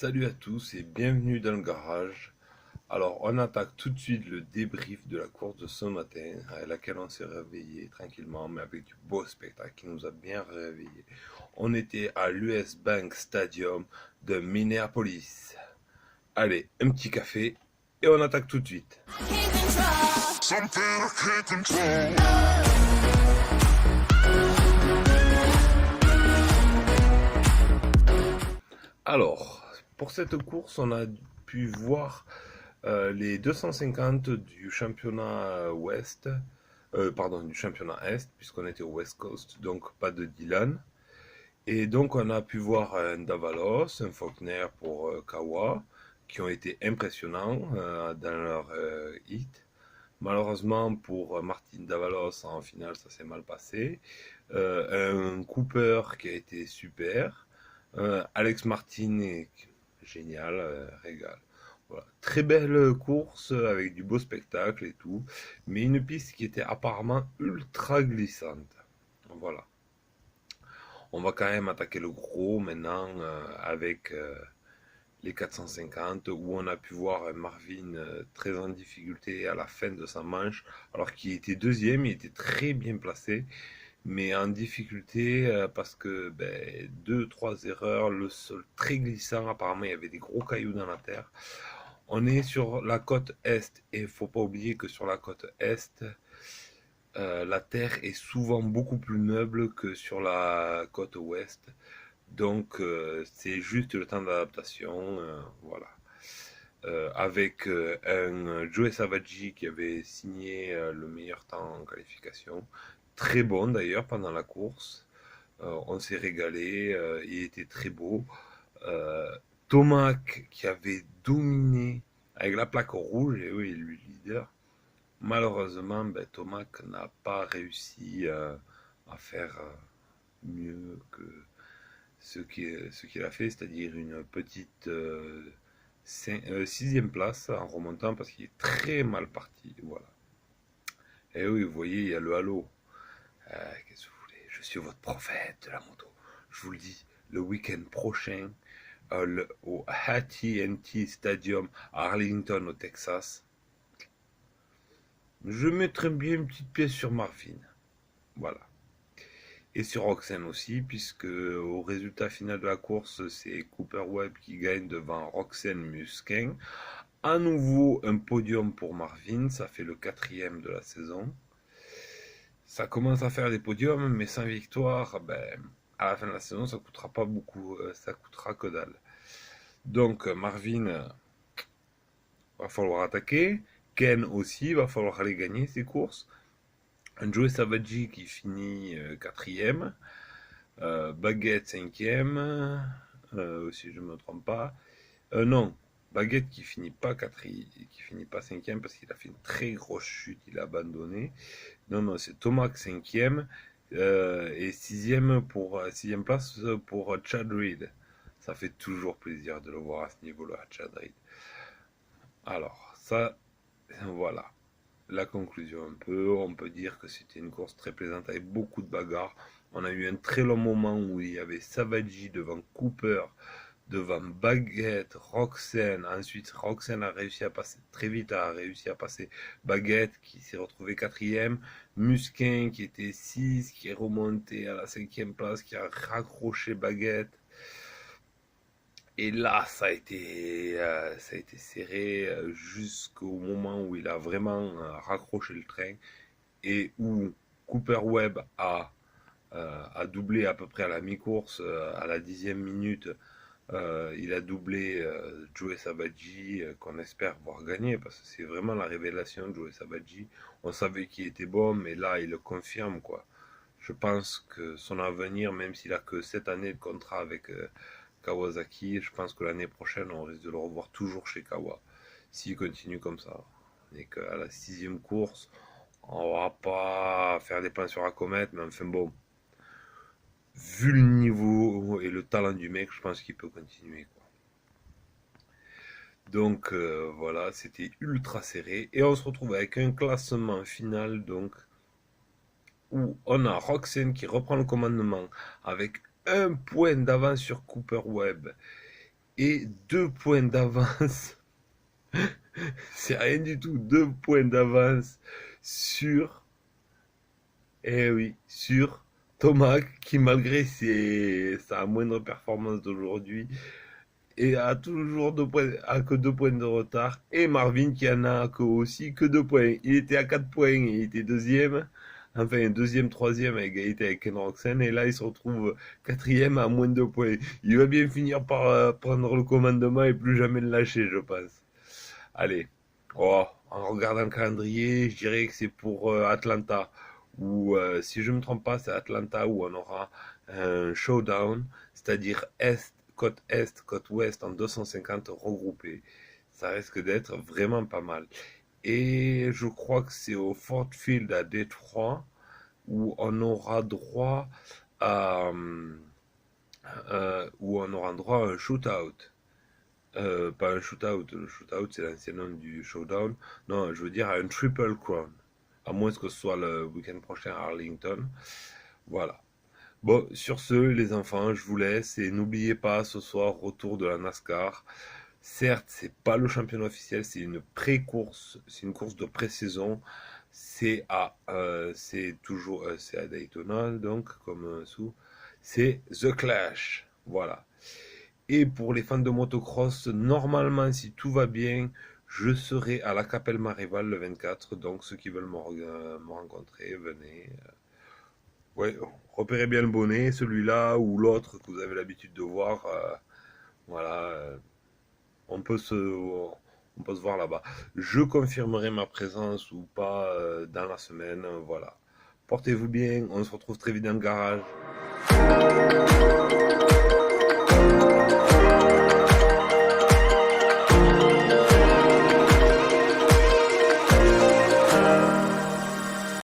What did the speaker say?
Salut à tous et bienvenue dans le garage. Alors, on attaque tout de suite le débrief de la course de ce matin, à laquelle on s'est réveillé tranquillement, mais avec du beau spectacle qui nous a bien réveillés. On était à l'US Bank Stadium de Minneapolis. Allez, un petit café et on attaque tout de suite. Alors, pour cette course, on a pu voir les 250 du championnat Ouest, pardon, du championnat Est, puisqu'on était au West Coast, donc pas de Dylan. Et donc, on a pu voir un Davalos, un Faulkner pour Kawa, qui ont été impressionnants dans leur hit. Malheureusement pour Martin Davalos en finale, ça s'est mal passé. Un Cooper qui a été super. Alex Martin est génial, régal. Voilà. Très belle course avec du beau spectacle et tout, mais une piste qui était apparemment ultra glissante. Voilà. On va quand même attaquer le gros maintenant avec les 450 où on a pu voir Marvin très en difficulté à la fin de sa manche alors qu'il était deuxième, il était très bien placé mais en difficulté parce que deux, trois erreurs, le sol très glissant, apparemment il y avait des gros cailloux dans la terre. On est sur la côte est et il faut pas oublier que sur la côte est, la terre est souvent beaucoup plus meuble que sur la côte ouest. Donc c'est juste le temps d'adaptation, voilà. Avec un Joe Savaggi qui avait signé le meilleur temps en qualification. Très bon d'ailleurs pendant la course. On s'est régalé, il était très beau. Euh, Tomac qui avait dominé avec la plaque rouge, et oui, lui leader. Malheureusement, Tomac n'a pas réussi à faire mieux que ce qu'il a fait, c'est-à-dire une petite sixième place en remontant parce qu'il est très mal parti. Voilà. Et oui, vous voyez, il y a le halo. Qu'est-ce que vous voulez? Je suis votre prophète de la moto. Je vous le dis, le week-end prochain, au AT&T Stadium à Arlington, au Texas, je mettrai bien une petite pièce sur Marvin. Voilà. Et sur Roxanne aussi, puisque au résultat final de la course, c'est Cooper Webb qui gagne devant Roxanne Musquin. À nouveau, un podium pour Marvin, ça fait le quatrième de la saison. Ça commence à faire des podiums, mais sans victoire, à la fin de la saison, ça coûtera pas beaucoup, ça coûtera que dalle. Donc Marvin, va falloir attaquer. Ken aussi, va falloir aller gagner ses courses. Un Joe Savaggi qui finit quatrième. Baguette cinquième, si je ne me trompe pas. Non, Baguette qui finit pas quatrième, qui finit pas cinquième parce qu'il a fait une très grosse chute, il a abandonné. Non, non, c'est Tomac cinquième et sixième place pour Chad Reed. Ça fait toujours plaisir de le voir à ce niveau-là, Chad Reed. Alors, ça, voilà. La conclusion un peu, on peut dire que c'était une course très plaisante avec beaucoup de bagarres. On a eu un très long moment où il y avait Savaggi devant Cooper, devant Baguette, Roxanne. Ensuite, Roxanne a réussi à passer très vite, a réussi à passer Baguette qui s'est retrouvé quatrième. Musquin qui était 6, qui est remonté à la cinquième place, qui a raccroché Baguette. Et là, ça a été serré jusqu'au moment où il a vraiment raccroché le train et où Cooper Webb a doublé à peu près à la mi-course, à la 10e minute. Il a doublé Joe Savaggi, qu'on espère voir gagner, parce que c'est vraiment la révélation de Joe Savaggi. On savait qu'il était bon, mais là, il le confirme, quoi. Je pense que son avenir, même s'il a que cette année de contrat avec Kawasaki, je pense que l'année prochaine, on risque de le revoir toujours chez Kawa. S'il continue comme ça. On n'est qu'à la sixième course. On va pas faire des plans sur la comète, mais enfin bon. Vu le niveau et le talent du mec, je pense qu'il peut continuer, quoi. Donc voilà, c'était ultra serré. Et on se retrouve avec un classement final, donc, où on a Roxanne qui reprend le commandement avec un point d'avance sur Cooper Webb et 2 points d'avance. C'est rien du tout, 2 points d'avance sur, eh oui, sur Thomas qui malgré sa moindre performance d'aujourd'hui et a toujours 2 points, a que 2 points de retard, et Marvin qui en a que aussi que 2 points. Il était à 4 points, il était deuxième, enfin deuxième, troisième à égalité avec Ken Roxen, et là il se retrouve quatrième à moins de 2 points. Il va bien finir par prendre le commandement et plus jamais le lâcher, je pense. Allez, oh, en regardant le calendrier, je dirais que c'est pour Atlanta, ou si je ne me trompe pas, c'est Atlanta où on aura un showdown, c'est-à-dire Est, côte ouest en 250 regroupés. Ça risque d'être vraiment pas mal. Et je crois que c'est au Ford Field à Détroit où on aura droit à, où on aura droit à un shootout. Pas un shootout, le shootout c'est l'ancien nom du showdown. Non, je veux dire un triple crown. À moins que ce soit le week-end prochain à Arlington. Voilà. Bon, sur ce, les enfants, je vous laisse et n'oubliez pas ce soir, retour de la NASCAR. Certes, c'est pas le championnat officiel, c'est une pré-course, c'est une course de pré-saison. C'est toujours, c'est à Daytona, donc comme sous, c'est The Clash. Voilà. Et pour les fans de motocross, normalement, si tout va bien, je serai à la Capelle Marival le 24. Donc, ceux qui veulent me rencontrer, venez. Ouais, repérez bien le bonnet, celui-là ou l'autre que vous avez l'habitude de voir. Voilà, on peut se, on peut se voir là-bas. Je confirmerai ma présence ou pas dans la semaine. Voilà. Portez-vous bien, on se retrouve très vite dans le garage.